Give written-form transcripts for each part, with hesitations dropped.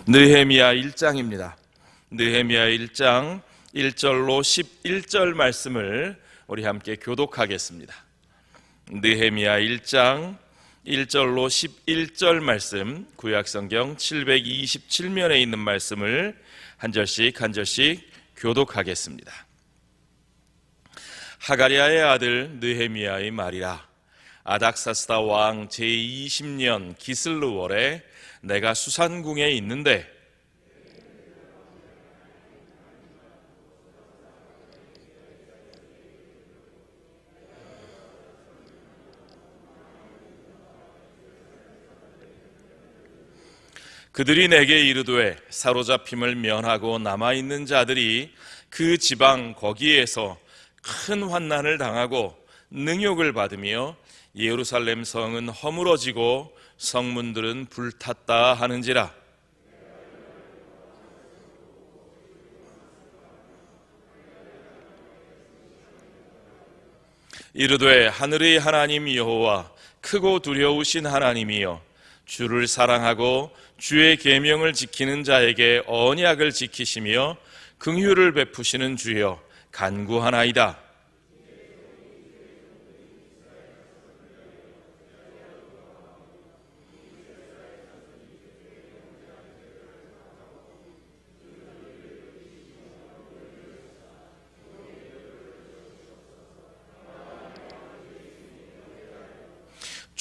느헤미야 1장입니다. 느헤미야 1장 1절로 11절 말씀을 우리 함께 교독하겠습니다. 느헤미야 1장 1절로 11절 말씀, 구약성경 727면에 있는 말씀을 한 절씩 교독하겠습니다. 하가랴의 아들 느헤미야의 말이라. 아닥사스다 왕 제20년 기슬르월에 내가 수산궁에 있는데 그들이 내게 이르되 사로잡힘을 면하고 남아있는 자들이 그 지방 거기에서 큰 환난을 당하고 능욕을 받으며 예루살렘 성은 허물어지고 성문들은 불탔다 하는지라. 이르되 하늘의 하나님 여호와 크고 두려우신 하나님이여, 주를 사랑하고 주의 계명을 지키는 자에게 언약을 지키시며 긍휼을 베푸시는 주여 간구하나이다.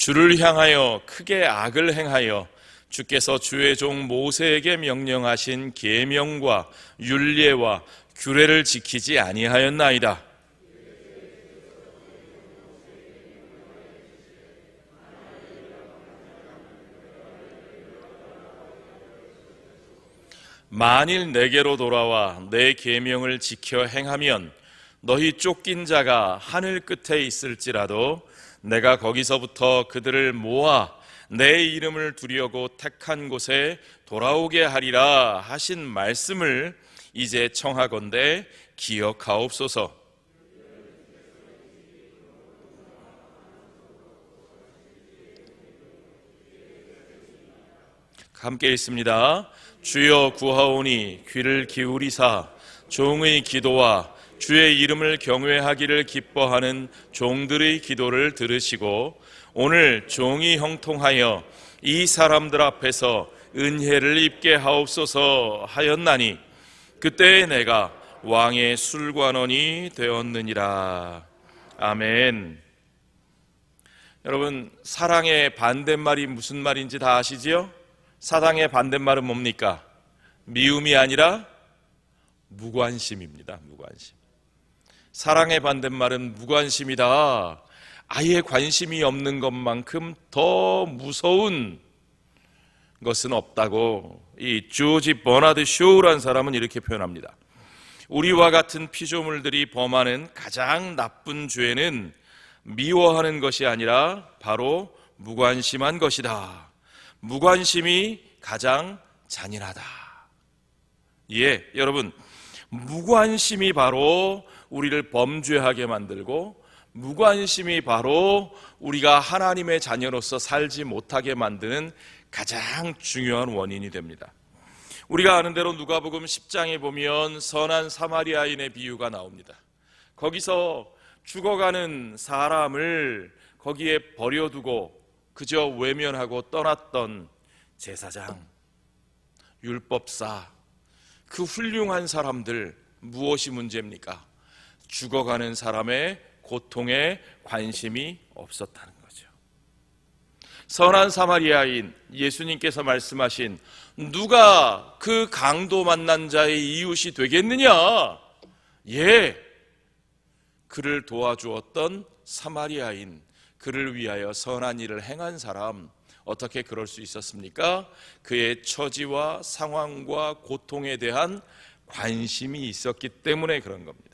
주를 향하여 크게 악을 행하여 주께서 주의 종 모세에게 명령하신 계명과 율례와 규례를 지키지 아니하였나이다. 만일 내게로 돌아와 내 계명을 지켜 행하면 너희 쫓긴 자가 하늘 끝에 있을지라도 내가 거기서부터 그들을 모아 내 이름을 두려고 택한 곳에 돌아오게 하리라 하신 말씀을 이제 청하건대 기억하옵소서. 함께 읽습니다. 주여 구하오니 귀를 기울이사 종의 기도와 주의 이름을 경외하기를 기뻐하는 종들의 기도를 들으시고 오늘 종이 형통하여 이 사람들 앞에서 은혜를 입게 하옵소서 하였나니 그때에 내가 왕의 술관원이 되었느니라. 아멘. 여러분, 사랑의 반대말이 무슨 말인지 다 아시지요? 사랑의 반대말은 뭡니까? 미움이 아니라 무관심입니다. 무관심. 사랑의 반대말은 무관심이다. 아예 관심이 없는 것만큼 더 무서운 것은 없다고 이 조지 버나드 쇼우라는 사람은 이렇게 표현합니다. 우리와 같은 피조물들이 범하는 가장 나쁜 죄는 미워하는 것이 아니라 바로 무관심한 것이다. 무관심이 가장 잔인하다. 예, 여러분, 무관심이 바로 우리를 범죄하게 만들고 무관심이 바로 우리가 하나님의 자녀로서 살지 못하게 만드는 가장 중요한 원인이 됩니다. 우리가 아는 대로 누가복음 10장에 보면 선한 사마리아인의 비유가 나옵니다. 거기서 죽어가는 사람을 거기에 버려두고 그저 외면하고 떠났던 제사장, 율법사, 그 훌륭한 사람들, 무엇이 문제입니까? 죽어가는 사람의 고통에 관심이 없었다는 거죠. 선한 사마리아인, 예수님께서 말씀하신 누가 그 강도 만난 자의 이웃이 되겠느냐? 예, 그를 도와주었던 사마리아인, 그를 위하여 선한 일을 행한 사람, 어떻게 그럴 수 있었습니까? 그의 처지와 상황과 고통에 대한 관심이 있었기 때문에 그런 겁니다.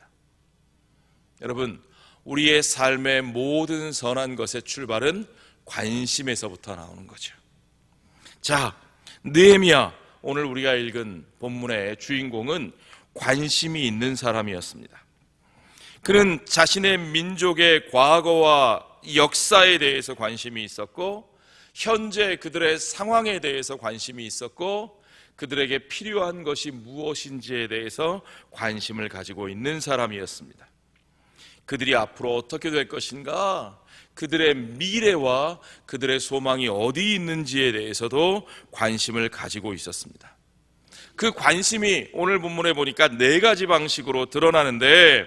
여러분, 우리의 삶의 모든 선한 것의 출발은 관심에서부터 나오는 거죠. 자, 느헤미야, 오늘 우리가 읽은 본문의 주인공은 관심이 있는 사람이었습니다. 그는 자신의 민족의 과거와 역사에 대해서 관심이 있었고, 현재 그들의 상황에 대해서 관심이 있었고, 그들에게 필요한 것이 무엇인지에 대해서 관심을 가지고 있는 사람이었습니다. 그들이 앞으로 어떻게 될 것인가, 그들의 미래와 그들의 소망이 어디 있는지에 대해서도 관심을 가지고 있었습니다. 그 관심이 오늘 본문에 보니까 4가지 방식으로 드러나는데,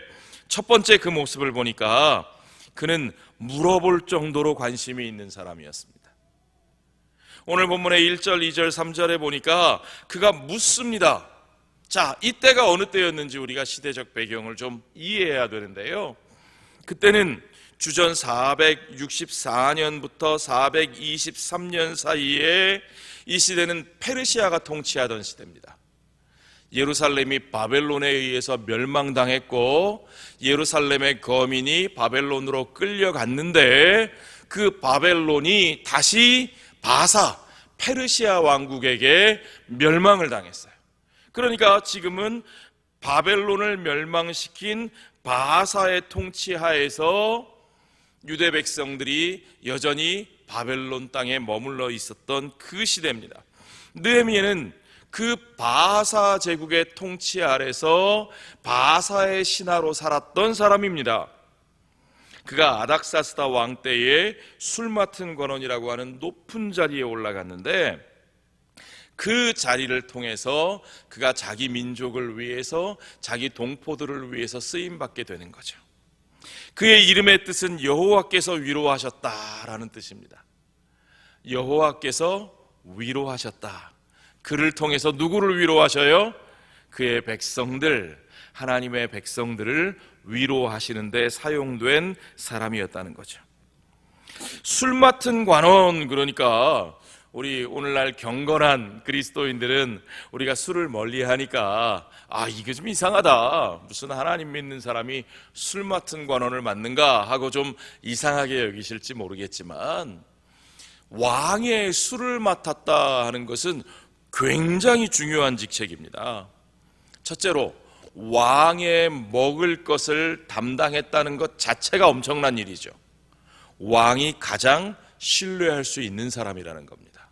첫 번째 그 모습을 보니까 그는 물어볼 정도로 관심이 있는 사람이었습니다. 오늘 본문의 1절, 2절, 3절에 보니까 그가 묻습니다. 자, 이때가 어느 때였는지 우리가 시대적 배경을 좀 이해해야 되는데요. 그때는 주전 464년부터 423년 사이에 이 시대는 페르시아가 통치하던 시대입니다. 예루살렘이 바벨론에 의해서 멸망당했고 예루살렘의 거민이 바벨론으로 끌려갔는데, 그 바벨론이 다시 바사, 페르시아 왕국에게 멸망을 당했어요. 그러니까 지금은 바벨론을 멸망시킨 바사의 통치하에서 유대 백성들이 여전히 바벨론 땅에 머물러 있었던 그 시대입니다. 느헤미야는 그 바사 제국의 통치 아래서 바사의 신하로 살았던 사람입니다. 그가 아닥사스다 왕 때에 술 맡은 관원이라고 하는 높은 자리에 올라갔는데, 그 자리를 통해서 그가 자기 민족을 위해서, 자기 동포들을 위해서 쓰임받게 되는 거죠. 그의 이름의 뜻은 여호와께서 위로하셨다라는 뜻입니다. 여호와께서 위로하셨다. 그를 통해서 누구를 위로하셔요? 그의 백성들, 하나님의 백성들을 위로하시는데 사용된 사람이었다는 거죠. 술 맡은 관원, 그러니까 우리 오늘날 경건한 그리스도인들은 우리가 술을 멀리하니까 이게 좀 이상하다, 무슨 하나님 믿는 사람이 술 맡은 관원을 맡는가 하고 좀 이상하게 여기실지 모르겠지만, 왕의 술을 맡았다 하는 것은 굉장히 중요한 직책입니다. 첫째로 왕의 먹을 것을 담당했다는 것 자체가 엄청난 일이죠. 왕이 가장 신뢰할 수 있는 사람이라는 겁니다.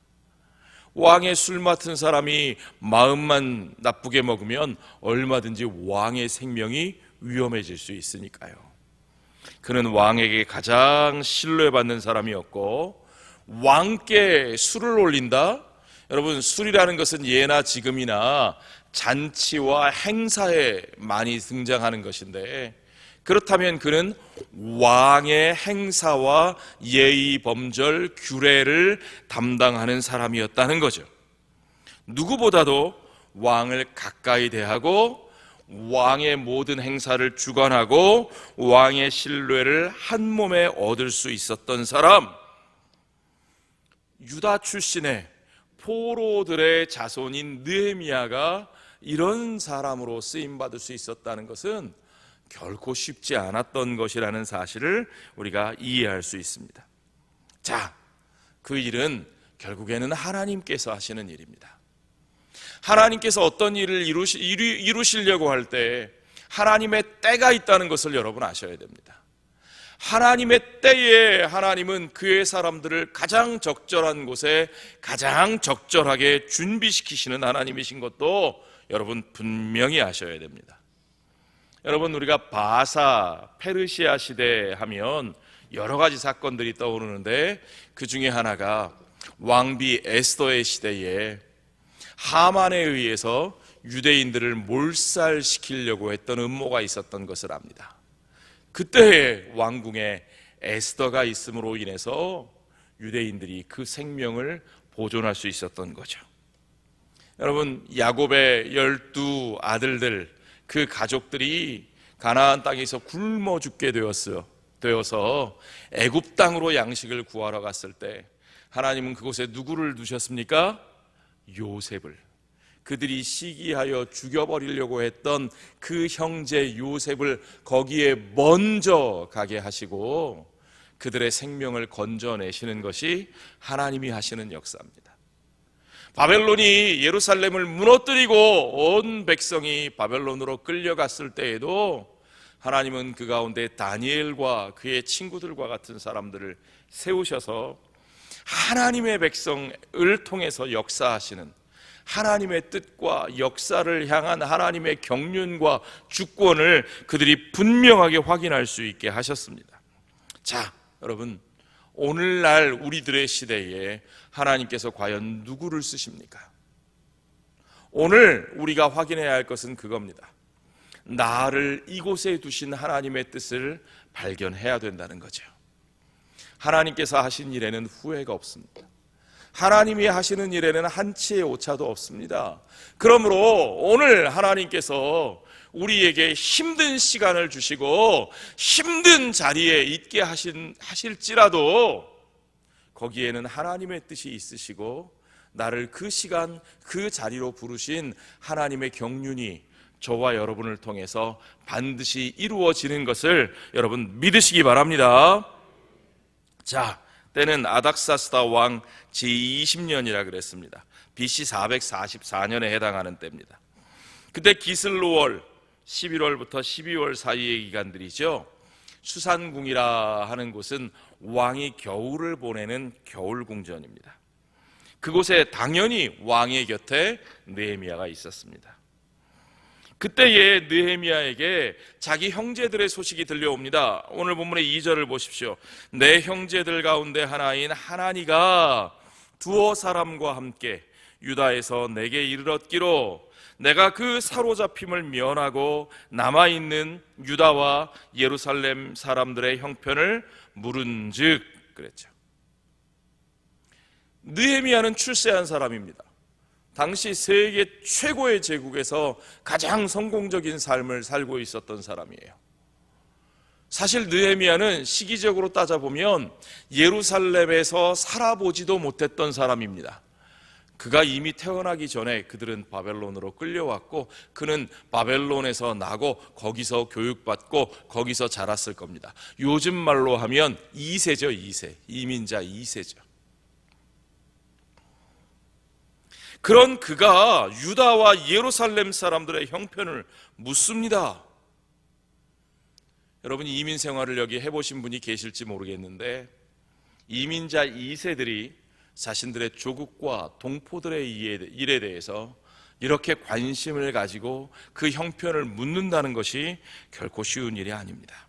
왕의 술 맡은 사람이 마음만 나쁘게 먹으면 얼마든지 왕의 생명이 위험해질 수 있으니까요. 그는 왕에게 가장 신뢰받는 사람이었고, 왕께 술을 올린다? 여러분, 술이라는 것은 예나 지금이나 잔치와 행사에 많이 등장하는 것인데, 그렇다면 그는 왕의 행사와 예의 범절 규례를 담당하는 사람이었다는 거죠. 누구보다도 왕을 가까이 대하고 왕의 모든 행사를 주관하고 왕의 신뢰를 한 몸에 얻을 수 있었던 사람, 유다 출신의 포로들의 자손인 느헤미야가 이런 사람으로 쓰임받을 수 있었다는 것은 결코 쉽지 않았던 것이라는 사실을 우리가 이해할 수 있습니다. 자, 그 일은 결국에는 하나님께서 하시는 일입니다. 하나님께서 어떤 일을 이루시려고 할 때 하나님의 때가 있다는 것을 여러분 아셔야 됩니다. 하나님의 때에 하나님은 그의 사람들을 가장 적절한 곳에 가장 적절하게 준비시키시는 하나님이신 것도 여러분 분명히 아셔야 됩니다. 여러분, 우리가 바사, 페르시아 시대 하면 여러 가지 사건들이 떠오르는데, 그 중에 하나가 왕비 에스더의 시대에 하만에 의해서 유대인들을 몰살시키려고 했던 음모가 있었던 것을 압니다. 그때의 왕궁에 에스더가 있음으로 인해서 유대인들이 그 생명을 보존할 수 있었던 거죠. 여러분, 야곱의 12 아들들, 그 가족들이 가나안 땅에서 굶어 죽게 되어서 애굽 땅으로 양식을 구하러 갔을 때 하나님은 그곳에 누구를 두셨습니까? 요셉을. 그들이 시기하여 죽여버리려고 했던 그 형제 요셉을 거기에 먼저 가게 하시고 그들의 생명을 건져내시는 것이 하나님이 하시는 역사입니다. 바벨론이 예루살렘을 무너뜨리고 온 백성이 바벨론으로 끌려갔을 때에도 하나님은 그 가운데 다니엘과 그의 친구들과 같은 사람들을 세우셔서 하나님의 백성을 통해서 역사하시는, 하나님의 뜻과 역사를 향한 하나님의 경륜과 주권을 그들이 분명하게 확인할 수 있게 하셨습니다. 자, 여러분, 오늘날 우리들의 시대에 하나님께서 과연 누구를 쓰십니까? 오늘 우리가 확인해야 할 것은 그겁니다. 나를 이곳에 두신 하나님의 뜻을 발견해야 된다는 거죠. 하나님께서 하신 일에는 후회가 없습니다. 하나님이 하시는 일에는 한치의 오차도 없습니다. 그러므로 오늘 하나님께서 우리에게 힘든 시간을 주시고 힘든 자리에 있게 하실지라도 거기에는 하나님의 뜻이 있으시고 나를 그 시간 그 자리로 부르신 하나님의 경륜이 저와 여러분을 통해서 반드시 이루어지는 것을 여러분 믿으시기 바랍니다. 자, 때는 아닥사스다 왕 제20년이라 그랬습니다. BC 444년에 해당하는 때입니다. 그때 기슬로월 11월부터 12월 사이의 기간들이죠. 수산궁이라 하는 곳은 왕이 겨울을 보내는 겨울궁전입니다. 그곳에 당연히 왕의 곁에 느헤미야가 있었습니다. 그때의 느헤미야에게 자기 형제들의 소식이 들려옵니다. 오늘 본문의 2절을 보십시오. 내 형제들 가운데 하나인 하나니가 두어 사람과 함께 유다에서 내게 이르렀기로 내가 그 사로잡힘을 면하고 남아있는 유다와 예루살렘 사람들의 형편을 물은즉 그랬죠. 느헤미야는 출세한 사람입니다. 당시 세계 최고의 제국에서 가장 성공적인 삶을 살고 있었던 사람이에요. 사실 느헤미야는 시기적으로 따져보면 예루살렘에서 살아보지도 못했던 사람입니다. 그가 이미 태어나기 전에 그들은 바벨론으로 끌려왔고 그는 바벨론에서 나고 거기서 교육받고 거기서 자랐을 겁니다. 요즘 말로 하면 2세죠. 2세. 이민자 2세죠. 그런 그가 유다와 예루살렘 사람들의 형편을 묻습니다. 여러분 이민 생활을 여기 해보신 분이 계실지 모르겠는데 이민자 2세들이 자신들의 조국과 동포들의 일에 대해서 이렇게 관심을 가지고 그 형편을 묻는다는 것이 결코 쉬운 일이 아닙니다.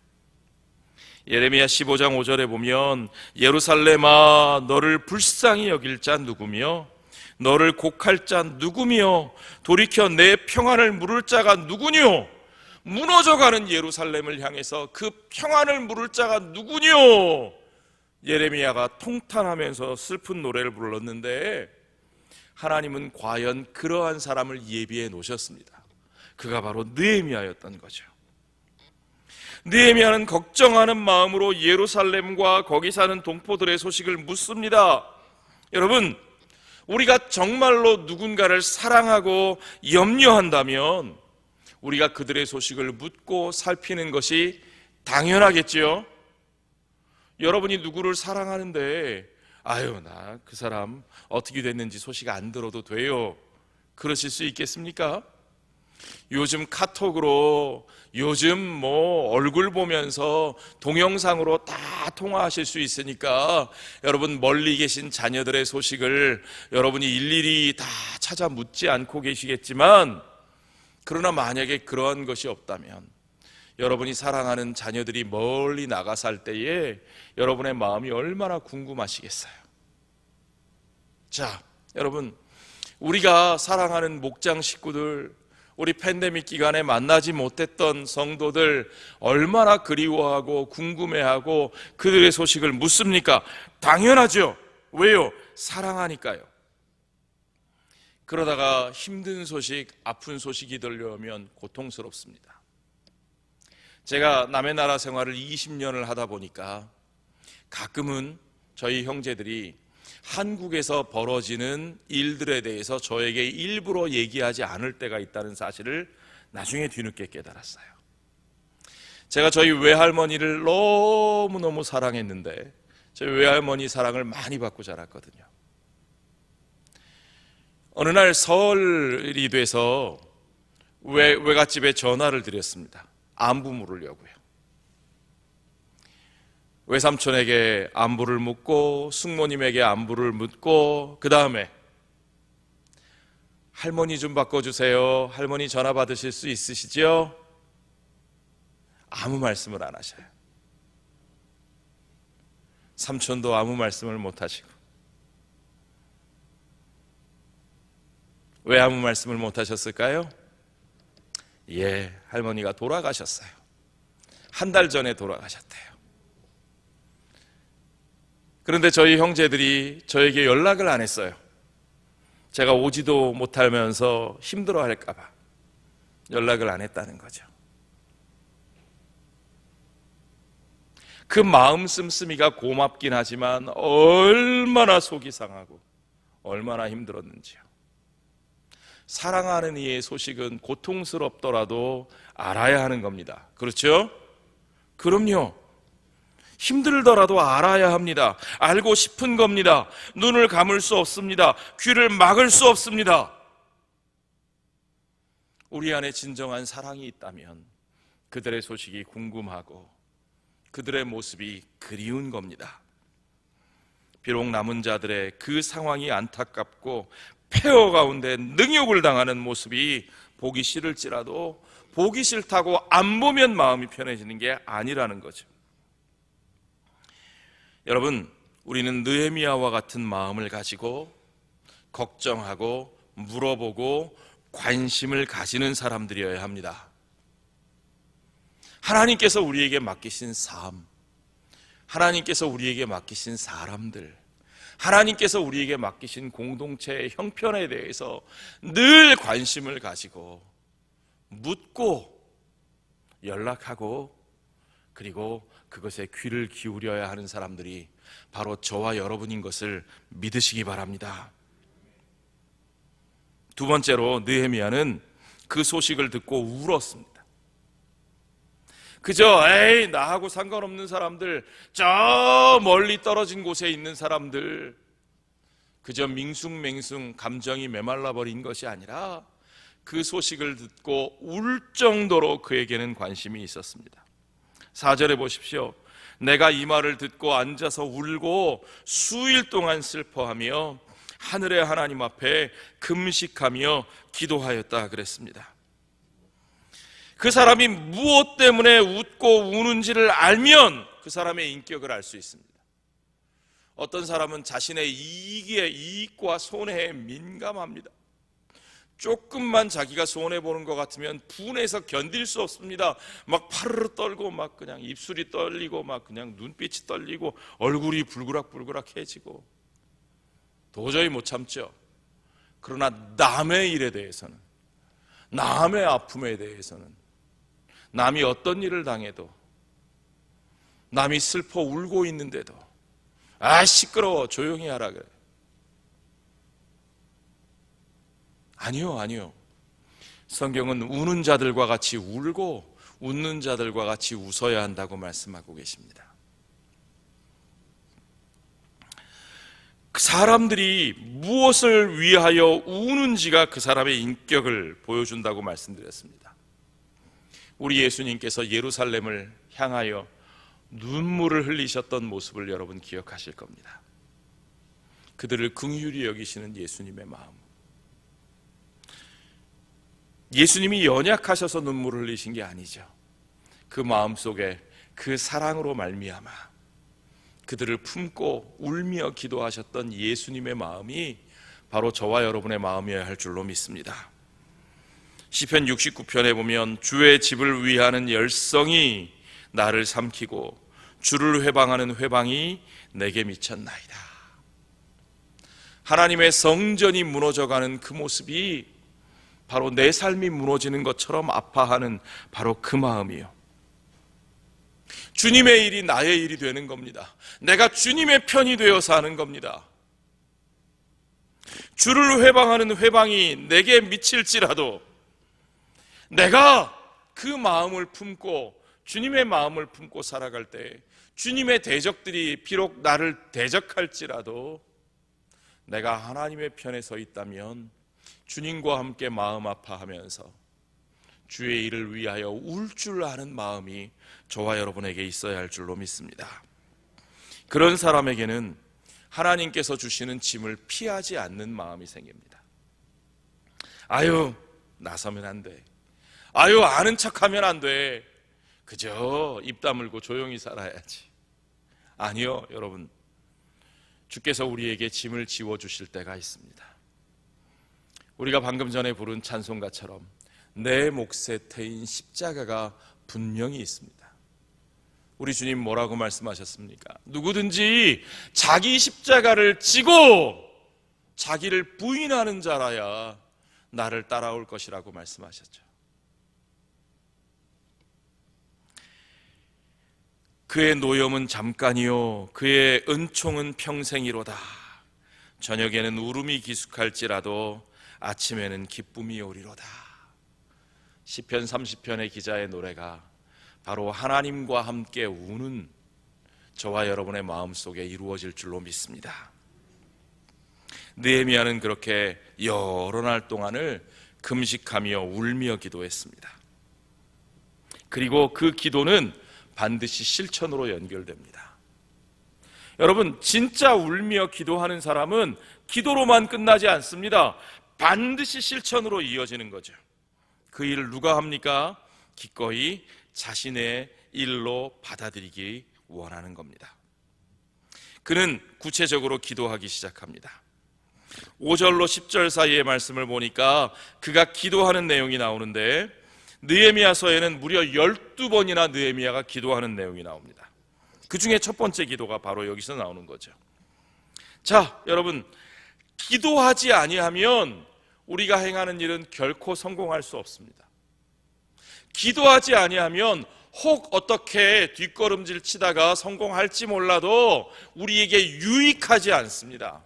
예레미야 15장 5절에 보면 예루살렘아 너를 불쌍히 여길 자 누구며 너를 곡할 자 누구며 돌이켜 내 평안을 물을 자가 누구뇨? 무너져가는 예루살렘을 향해서 그 평안을 물을 자가 누구뇨? 예레미야가 통탄하면서 슬픈 노래를 불렀는데 하나님은 과연 그러한 사람을 예비해 놓으셨습니다. 그가 바로 느헤미야였던 거죠. 느헤미야는 걱정하는 마음으로 예루살렘과 거기 사는 동포들의 소식을 묻습니다. 여러분 우리가 정말로 누군가를 사랑하고 염려한다면 우리가 그들의 소식을 묻고 살피는 것이 당연하겠지요. 여러분이 누구를 사랑하는데 아유 나 그 사람 어떻게 됐는지 소식 안 들어도 돼요 그러실 수 있겠습니까? 요즘 카톡으로 요즘 얼굴 보면서 동영상으로 다 통화하실 수 있으니까 여러분 멀리 계신 자녀들의 소식을 여러분이 일일이 다 찾아 묻지 않고 계시겠지만 그러나 만약에 그러한 것이 없다면 여러분이 사랑하는 자녀들이 멀리 나가 살 때에 여러분의 마음이 얼마나 궁금하시겠어요. 자, 여러분 우리가 사랑하는 목장 식구들 우리 팬데믹 기간에 만나지 못했던 성도들 얼마나 그리워하고 궁금해하고 그들의 소식을 묻습니까? 당연하죠. 왜요? 사랑하니까요. 그러다가 힘든 소식, 아픈 소식이 들려오면 고통스럽습니다. 제가 남의 나라 생활을 20년을 하다 보니까 가끔은 저희 형제들이 한국에서 벌어지는 일들에 대해서 저에게 일부러 얘기하지 않을 때가 있다는 사실을 나중에 뒤늦게 깨달았어요. 제가 저희 외할머니를 너무너무 사랑했는데 저희 외할머니 사랑을 많이 받고 자랐거든요. 어느 날 설이 돼서 외갓집에 전화를 드렸습니다. 안부 물으려고요. 외삼촌에게 안부를 묻고 숙모님에게 안부를 묻고 그 다음에 할머니 좀 바꿔주세요. 할머니 전화 받으실 수 있으시죠? 아무 말씀을 안 하셔요. 삼촌도 아무 말씀을 못 하시고. 왜 아무 말씀을 못 하셨을까요? 예, 할머니가 돌아가셨어요. 한 달 전에 돌아가셨대요. 그런데 저희 형제들이 저에게 연락을 안 했어요. 제가 오지도 못하면서 힘들어 할까봐 연락을 안 했다는 거죠. 그 마음 씀씀이가 고맙긴 하지만 얼마나 속이 상하고 얼마나 힘들었는지요. 사랑하는 이의 소식은 고통스럽더라도 알아야 하는 겁니다. 그렇죠? 그럼요. 힘들더라도 알아야 합니다. 알고 싶은 겁니다. 눈을 감을 수 없습니다. 귀를 막을 수 없습니다. 우리 안에 진정한 사랑이 있다면 그들의 소식이 궁금하고 그들의 모습이 그리운 겁니다. 비록 남은 자들의 그 상황이 안타깝고 폐허 가운데 능욕을 당하는 모습이 보기 싫을지라도 보기 싫다고 안 보면 마음이 편해지는 게 아니라는 거죠. 여러분, 우리는 느헤미야와 같은 마음을 가지고 걱정하고 물어보고 관심을 가지는 사람들이어야 합니다. 하나님께서 우리에게 맡기신 삶, 하나님께서 우리에게 맡기신 사람들, 하나님께서 우리에게 맡기신 공동체의 형편에 대해서 늘 관심을 가지고 묻고 연락하고 그리고 그것에 귀를 기울여야 하는 사람들이 바로 저와 여러분인 것을 믿으시기 바랍니다. 두 번째로 느헤미야는 그 소식을 듣고 울었습니다. 그저 에이 나하고 상관없는 사람들, 저 멀리 떨어진 곳에 있는 사람들, 그저 밍숭맹숭 감정이 메말라 버린 것이 아니라 그 소식을 듣고 울 정도로 그에게는 관심이 있었습니다. 4절에 보십시오. 내가 이 말을 듣고 앉아서 울고 수일 동안 슬퍼하며 하늘의 하나님 앞에 금식하며 기도하였다 그랬습니다. 그 사람이 무엇 때문에 웃고 우는지를 알면 그 사람의 인격을 알 수 있습니다. 어떤 사람은 자신의 이익과 손해에 민감합니다. 조금만 자기가 손해보는 것 같으면 분해서 견딜 수 없습니다. 막 파르르 떨고 막 그냥 입술이 떨리고 막 그냥 눈빛이 떨리고 얼굴이 불그락불그락해지고 도저히 못 참죠. 그러나 남의 일에 대해서는, 남의 아픔에 대해서는, 남이 어떤 일을 당해도, 남이 슬퍼 울고 있는데도 아 시끄러워 조용히 하라 그래. 아니요. 성경은 우는 자들과 같이 울고 웃는 자들과 같이 웃어야 한다고 말씀하고 계십니다. 그 사람들이 무엇을 위하여 우는지가 그 사람의 인격을 보여준다고 말씀드렸습니다. 우리 예수님께서 예루살렘을 향하여 눈물을 흘리셨던 모습을 여러분 기억하실 겁니다. 그들을 긍휼히 여기시는 예수님의 마음. 예수님이 연약하셔서 눈물을 흘리신 게 아니죠. 그 마음속에 그 사랑으로 말미암아 그들을 품고 울며 기도하셨던 예수님의 마음이 바로 저와 여러분의 마음이어야 할 줄로 믿습니다. 시편 69편에 보면 주의 집을 위하는 열성이 나를 삼키고 주를 회방하는 회방이 내게 미쳤나이다. 하나님의 성전이 무너져가는 그 모습이 바로 내 삶이 무너지는 것처럼 아파하는 바로 그 마음이요. 주님의 일이 나의 일이 되는 겁니다. 내가 주님의 편이 되어 사는 겁니다. 주를 회방하는 회방이 내게 미칠지라도 내가 그 마음을 품고 주님의 마음을 품고 살아갈 때 주님의 대적들이 비록 나를 대적할지라도 내가 하나님의 편에 서 있다면 주님과 함께 마음 아파하면서 주의 일을 위하여 울 줄 아는 마음이 저와 여러분에게 있어야 할 줄로 믿습니다. 그런 사람에게는 하나님께서 주시는 짐을 피하지 않는 마음이 생깁니다. 아유, 나서면 안 돼. 아유, 아는 척하면 안 돼. 그저 입 다물고 조용히 살아야지. 아니요, 여러분. 주께서 우리에게 짐을 지워주실 때가 있습니다. 우리가 방금 전에 부른 찬송가처럼 내 몫에 태인 십자가가 분명히 있습니다. 우리 주님 뭐라고 말씀하셨습니까? 누구든지 자기 십자가를 지고 자기를 부인하는 자라야 나를 따라올 것이라고 말씀하셨죠. 그의 노염은 잠깐이요 그의 은총은 평생이로다. 저녁에는 울음이 기숙할지라도 아침에는 기쁨이 오리로다. 시편 30편의 기자의 노래가 바로 하나님과 함께 우는 저와 여러분의 마음속에 이루어질 줄로 믿습니다. 느헤미야는 그렇게 여러 날 동안을 금식하며 울며 기도했습니다. 그리고 그 기도는 반드시 실천으로 연결됩니다. 여러분, 진짜 울며 기도하는 사람은 기도로만 끝나지 않습니다. 반드시 실천으로 이어지는 거죠. 그 일을 누가 합니까? 기꺼이 자신의 일로 받아들이기 원하는 겁니다. 그는 구체적으로 기도하기 시작합니다. 5절로 10절 사이의 말씀을 보니까 그가 기도하는 내용이 나오는데, 느헤미야서에는 무려 12번이나 느헤미야가 기도하는 내용이 나옵니다. 그 중에 첫 번째 기도가 바로 여기서 나오는 거죠. 자, 여러분, 기도하지 아니하면 우리가 행하는 일은 결코 성공할 수 없습니다. 기도하지 아니하면 혹 어떻게 뒷걸음질 치다가 성공할지 몰라도 우리에게 유익하지 않습니다.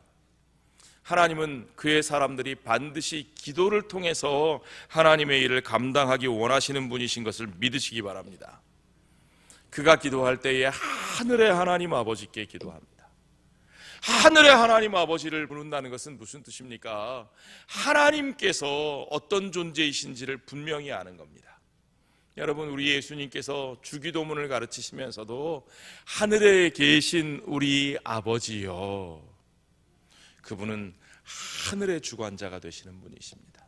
하나님은 그의 사람들이 반드시 기도를 통해서 하나님의 일을 감당하기 원하시는 분이신 것을 믿으시기 바랍니다. 그가 기도할 때에 하늘의 하나님 아버지께 기도합니다. 하늘의 하나님 아버지를 부른다는 것은 무슨 뜻입니까? 하나님께서 어떤 존재이신지를 분명히 아는 겁니다. 여러분, 우리 예수님께서 주기도문을 가르치시면서도 하늘에 계신 우리 아버지여, 그분은 하늘의 주관자가 되시는 분이십니다.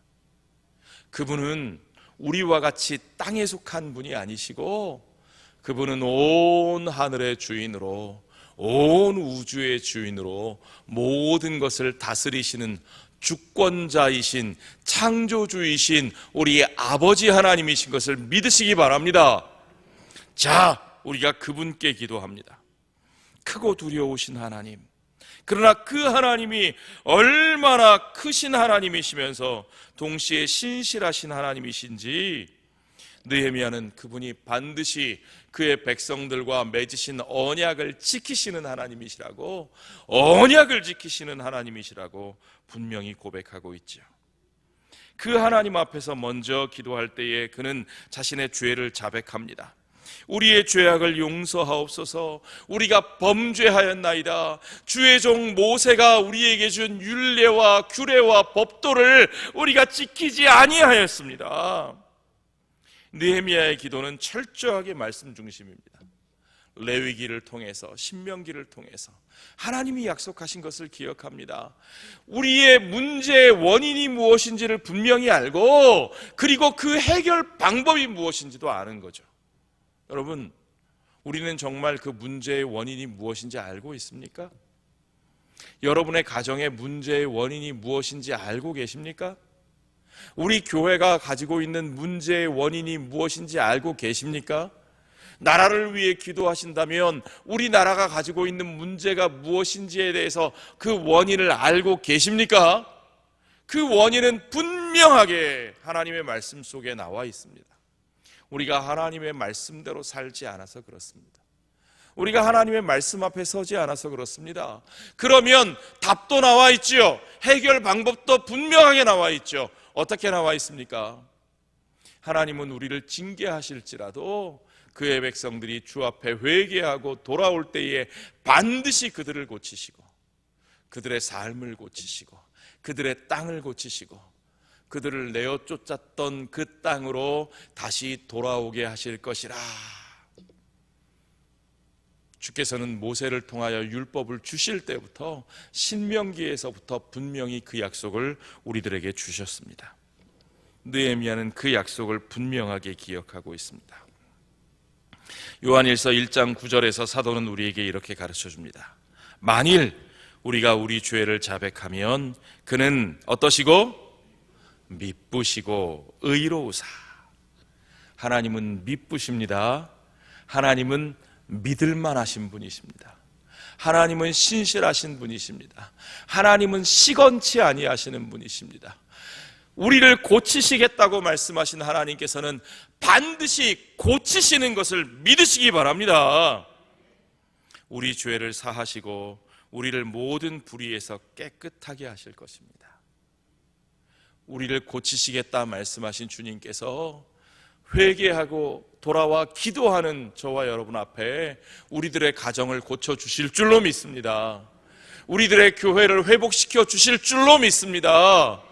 그분은 우리와 같이 땅에 속한 분이 아니시고 그분은 온 하늘의 주인으로, 온 우주의 주인으로 모든 것을 다스리시는 주권자이신, 창조주이신 우리 아버지 하나님이신 것을 믿으시기 바랍니다. 자, 우리가 그분께 기도합니다. 크고 두려우신 하나님, 그러나 그 하나님이 얼마나 크신 하나님이시면서 동시에 신실하신 하나님이신지 느헤미야는 그분이 반드시 그의 백성들과 맺으신 언약을 지키시는 하나님이시라고, 언약을 지키시는 하나님이시라고 분명히 고백하고 있죠. 그 하나님 앞에서 먼저 기도할 때에 그는 자신의 죄를 자백합니다. 우리의 죄악을 용서하옵소서. 우리가 범죄하였나이다. 주의 종 모세가 우리에게 준 율례와 규례와 법도를 우리가 지키지 아니하였습니다. 느헤미야의 기도는 철저하게 말씀 중심입니다. 레위기를 통해서, 신명기를 통해서 하나님이 약속하신 것을 기억합니다. 우리의 문제의 원인이 무엇인지를 분명히 알고, 그리고 그 해결 방법이 무엇인지도 아는 거죠. 여러분, 우리는 정말 그 문제의 원인이 무엇인지 알고 있습니까? 여러분의 가정의 문제의 원인이 무엇인지 알고 계십니까? 우리 교회가 가지고 있는 문제의 원인이 무엇인지 알고 계십니까? 나라를 위해 기도하신다면 우리나라가 가지고 있는 문제가 무엇인지에 대해서 그 원인을 알고 계십니까? 그 원인은 분명하게 하나님의 말씀 속에 나와 있습니다. 우리가 하나님의 말씀대로 살지 않아서 그렇습니다. 우리가 하나님의 말씀 앞에 서지 않아서 그렇습니다. 그러면 답도 나와 있죠. 해결 방법도 분명하게 나와 있죠. 어떻게 나와 있습니까? 하나님은 우리를 징계하실지라도 그의 백성들이 주 앞에 회개하고 돌아올 때에 반드시 그들을 고치시고, 그들의 삶을 고치시고, 그들의 땅을 고치시고, 그들을 내어 쫓았던 그 땅으로 다시 돌아오게 하실 것이라. 주께서는 모세를 통하여 율법을 주실 때부터, 신명기에서부터 분명히 그 약속을 우리들에게 주셨습니다. 느헤미야는 그 약속을 분명하게 기억하고 있습니다. 요한일서 1장 9절에서 사도는 우리에게 이렇게 가르쳐 줍니다. 만일 우리가 우리 죄를 자백하면 그는 어떠시고 미쁘시고 의로우사. 하나님은 미쁘십니다. 하나님은 믿을만하신 분이십니다. 하나님은 신실하신 분이십니다. 하나님은 시건치 아니하시는 분이십니다. 우리를 고치시겠다고 말씀하신 하나님께서는 반드시 고치시는 것을 믿으시기 바랍니다. 우리 죄를 사하시고 우리를 모든 불의에서 깨끗하게 하실 것입니다. 우리를 고치시겠다 말씀하신 주님께서 회개하고 돌아와 기도하는 저와 여러분 앞에 우리들의 가정을 고쳐주실 줄로 믿습니다. 우리들의 교회를 회복시켜 주실 줄로 믿습니다.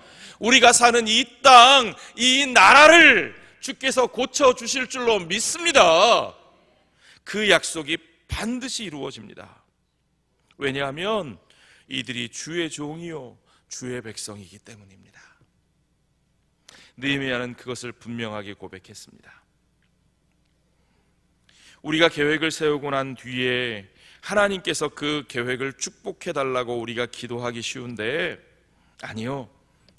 우리가 사는 이 땅, 이 나라를 주께서 고쳐주실 줄로 믿습니다. 그 약속이 반드시 이루어집니다. 왜냐하면 이들이 주의 종이요 주의 백성이기 때문입니다. 느헤미야는 그것을 분명하게 고백했습니다. 우리가 계획을 세우고 난 뒤에 하나님께서 그 계획을 축복해달라고 우리가 기도하기 쉬운데, 아니요,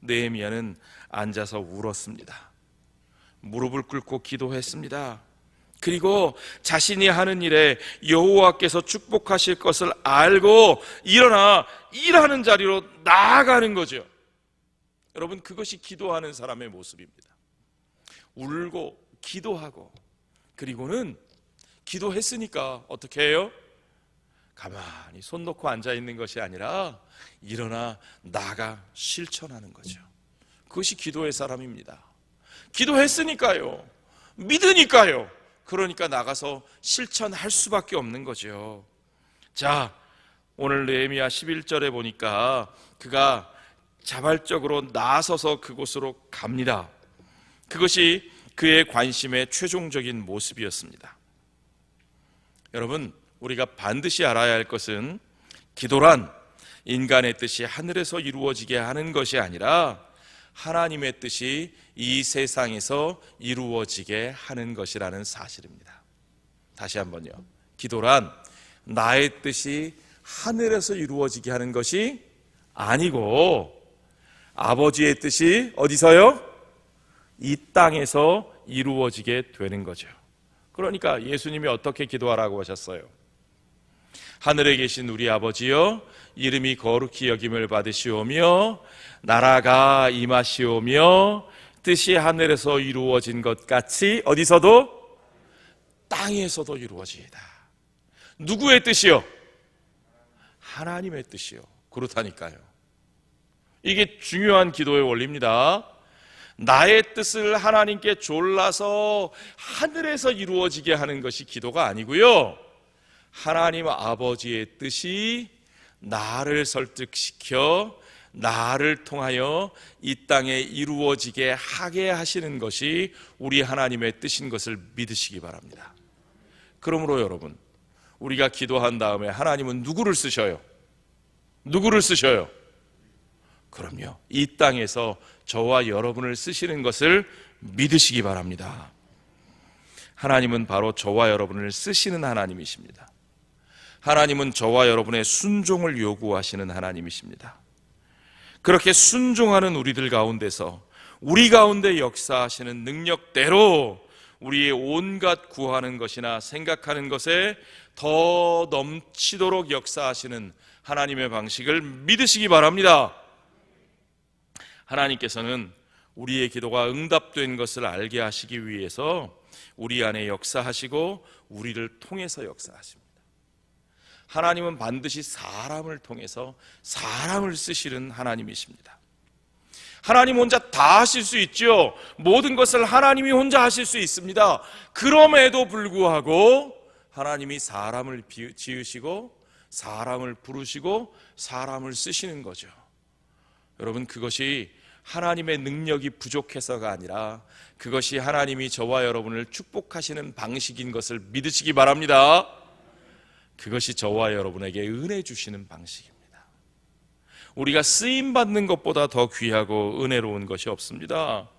느헤미야는 앉아서 울었습니다. 무릎을 꿇고 기도했습니다. 그리고 자신이 하는 일에 여호와께서 축복하실 것을 알고 일어나 일하는 자리로 나아가는 거죠. 여러분, 그것이 기도하는 사람의 모습입니다. 울고 기도하고, 그리고는 기도했으니까 어떻게 해요? 가만히 손 놓고 앉아있는 것이 아니라 일어나 나가 실천하는 거죠. 그것이 기도의 사람입니다. 기도했으니까요, 믿으니까요, 그러니까 나가서 실천할 수밖에 없는 거죠. 자, 오늘 느헤미야 11절에 보니까 그가 자발적으로 나서서 그곳으로 갑니다. 그것이 그의 관심의 최종적인 모습이었습니다. 여러분, 우리가 반드시 알아야 할 것은 기도란 인간의 뜻이 하늘에서 이루어지게 하는 것이 아니라 하나님의 뜻이 이 세상에서 이루어지게 하는 것이라는 사실입니다. 다시 한번요. 기도란 나의 뜻이 하늘에서 이루어지게 하는 것이 아니고 아버지의 뜻이 어디서요? 이 땅에서 이루어지게 되는 거죠. 그러니까 예수님이 어떻게 기도하라고 하셨어요? 하늘에 계신 우리 아버지여, 이름이 거룩히 여김을 받으시오며 나라가 임하시오며 뜻이 하늘에서 이루어진 것 같이 어디서도? 땅에서도 이루어지이다. 누구의 뜻이요? 하나님의 뜻이요. 그렇다니까요. 이게 중요한 기도의 원리입니다. 나의 뜻을 하나님께 졸라서 하늘에서 이루어지게 하는 것이 기도가 아니고요, 하나님 아버지의 뜻이 나를 설득시켜 나를 통하여 이 땅에 이루어지게 하게 하시는 것이 우리 하나님의 뜻인 것을 믿으시기 바랍니다. 그러므로 여러분, 우리가 기도한 다음에 하나님은 누구를 쓰셔요? 누구를 쓰셔요? 그럼요, 이 땅에서 저와 여러분을 쓰시는 것을 믿으시기 바랍니다. 하나님은 바로 저와 여러분을 쓰시는 하나님이십니다. 하나님은 저와 여러분의 순종을 요구하시는 하나님이십니다. 그렇게 순종하는 우리들 가운데서 우리 가운데 역사하시는 능력대로 우리의 온갖 구하는 것이나 생각하는 것에 더 넘치도록 역사하시는 하나님의 방식을 믿으시기 바랍니다. 하나님께서는 우리의 기도가 응답된 것을 알게 하시기 위해서 우리 안에 역사하시고 우리를 통해서 역사하십니다. 하나님은 반드시 사람을 통해서 사람을 쓰시는 하나님이십니다. 하나님 혼자 다 하실 수 있죠. 모든 것을 하나님이 혼자 하실 수 있습니다. 그럼에도 불구하고 하나님이 사람을 지으시고 사람을 부르시고 사람을 쓰시는 거죠. 여러분, 그것이 하나님의 능력이 부족해서가 아니라 그것이 하나님이 저와 여러분을 축복하시는 방식인 것을 믿으시기 바랍니다. 그것이 저와 여러분에게 은혜 주시는 방식입니다. 우리가 쓰임받는 것보다 더 귀하고 은혜로운 것이 없습니다.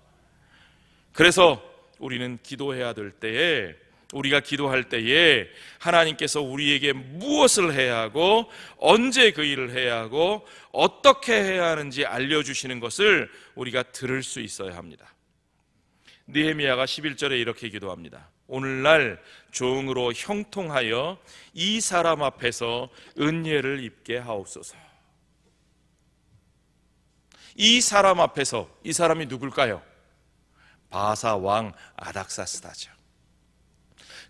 그래서 우리는 기도해야 될 때에, 우리가 기도할 때에 하나님께서 우리에게 무엇을 해야 하고 언제 그 일을 해야 하고 어떻게 해야 하는지 알려주시는 것을 우리가 들을 수 있어야 합니다. 느헤미야가 11절에 이렇게 기도합니다. 오늘날 종으로 형통하여 이 사람 앞에서 은혜를 입게 하옵소서. 이 사람 앞에서, 이 사람이 누굴까요? 바사 왕 아닥사스다죠.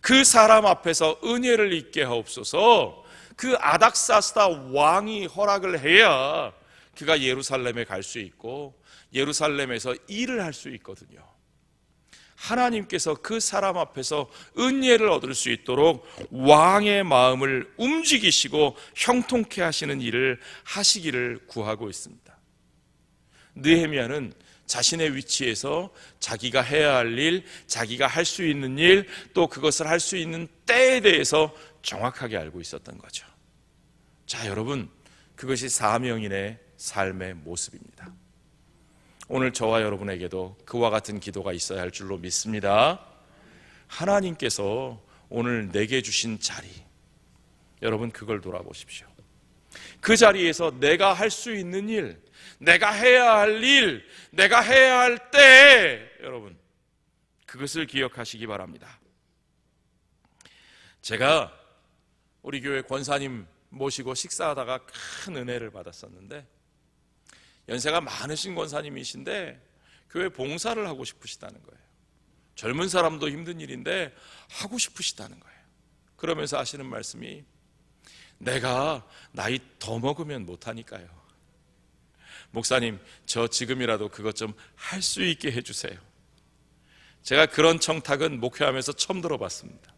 그 사람 앞에서 은혜를 입게 하옵소서. 그 아닥사스다 왕이 허락을 해야 그가 예루살렘에 갈 수 있고 예루살렘에서 일을 할 수 있거든요. 하나님께서 그 사람 앞에서 은혜를 얻을 수 있도록 왕의 마음을 움직이시고 형통케 하시는 일을 하시기를 구하고 있습니다. 느헤미야는 자신의 위치에서 자기가 해야 할 일, 자기가 할 수 있는 일, 또 그것을 할 수 있는 때에 대해서 정확하게 알고 있었던 거죠. 자, 여러분, 그것이 사명인의 삶의 모습입니다. 오늘 저와 여러분에게도 그와 같은 기도가 있어야 할 줄로 믿습니다. 하나님께서 오늘 내게 주신 자리, 여러분 그걸 돌아보십시오. 그 자리에서 내가 할 수 있는 일, 내가 해야 할 일, 내가 해야 할 때, 여러분 그것을 기억하시기 바랍니다. 제가 우리 교회 권사님 모시고 식사하다가 큰 은혜를 받았었는데, 연세가 많으신 권사님이신데 교회 봉사를 하고 싶으시다는 거예요. 젊은 사람도 힘든 일인데 하고 싶으시다는 거예요. 그러면서 하시는 말씀이, 내가 나이 더 먹으면 못하니까요. 목사님, 저 지금이라도 그것 좀 할 수 있게 해주세요. 제가 그런 청탁은 목회하면서 처음 들어봤습니다.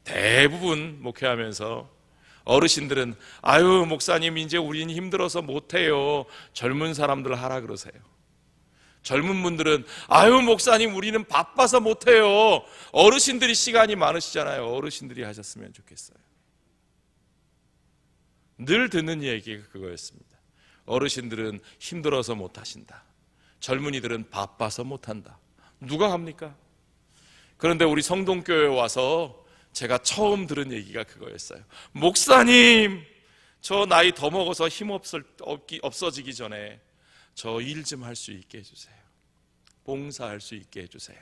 대부분 목회하면서 어르신들은 아유 목사님 이제 우린 힘들어서 못해요, 젊은 사람들 하라 그러세요. 젊은 분들은 아유 목사님 우리는 바빠서 못해요, 어르신들이 시간이 많으시잖아요, 어르신들이 하셨으면 좋겠어요. 늘 듣는 얘기가 그거였습니다. 어르신들은 힘들어서 못하신다, 젊은이들은 바빠서 못한다. 누가 합니까? 그런데 우리 성동교회에 와서 제가 처음 들은 얘기가 그거였어요. 목사님, 저 나이 더 먹어서 힘 없어지기 전에 저 일 좀 할 수 있게 해주세요. 봉사할 수 있게 해주세요.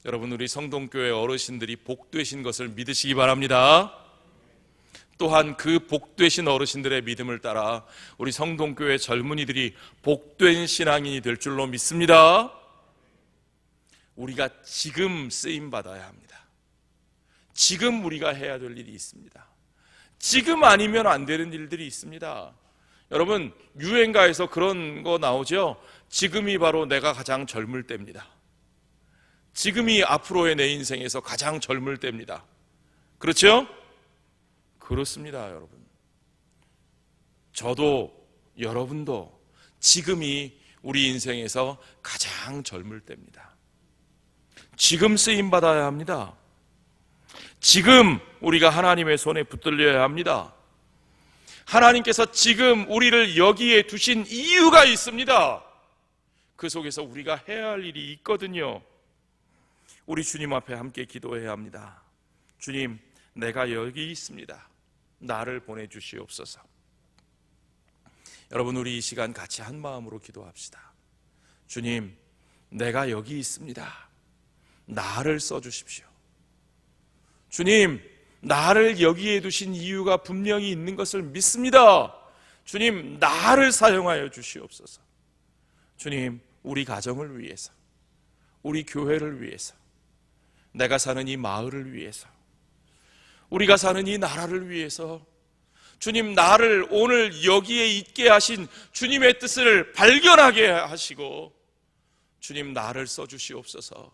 여러분, 우리 성동교회 어르신들이 복되신 것을 믿으시기 바랍니다. 또한 그 복되신 어르신들의 믿음을 따라 우리 성동교회 젊은이들이 복된 신앙인이 될 줄로 믿습니다. 우리가 지금 쓰임받아야 합니다. 지금 우리가 해야 될 일이 있습니다. 지금 아니면 안 되는 일들이 있습니다. 여러분, 유행가에서 그런 거 나오죠. 지금이 바로 내가 가장 젊을 때입니다. 지금이 앞으로의 내 인생에서 가장 젊을 때입니다. 그렇죠? 그렇습니다, 여러분. 저도 여러분도 지금이 우리 인생에서 가장 젊을 때입니다. 지금 쓰임받아야 합니다. 지금 우리가 하나님의 손에 붙들려야 합니다. 하나님께서 지금 우리를 여기에 두신 이유가 있습니다. 그 속에서 우리가 해야 할 일이 있거든요. 우리 주님 앞에 함께 기도해야 합니다. 주님, 내가 여기 있습니다. 나를 보내주시옵소서. 여러분, 우리 이 시간 같이 한 마음으로 기도합시다. 주님, 내가 여기 있습니다. 나를 써주십시오. 주님, 나를 여기에 두신 이유가 분명히 있는 것을 믿습니다. 주님, 나를 사용하여 주시옵소서. 주님, 우리 가정을 위해서, 우리 교회를 위해서, 내가 사는 이 마을을 위해서, 우리가 사는 이 나라를 위해서, 주님, 나를 오늘 여기에 있게 하신 주님의 뜻을 발견하게 하시고, 주님, 나를 써주시옵소서.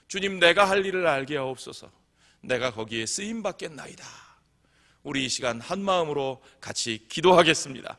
주님, 내가 할 일을 알게 하옵소서. 내가 거기에 쓰임받겠나이다. 우리 이 시간 한 마음으로 같이 기도하겠습니다.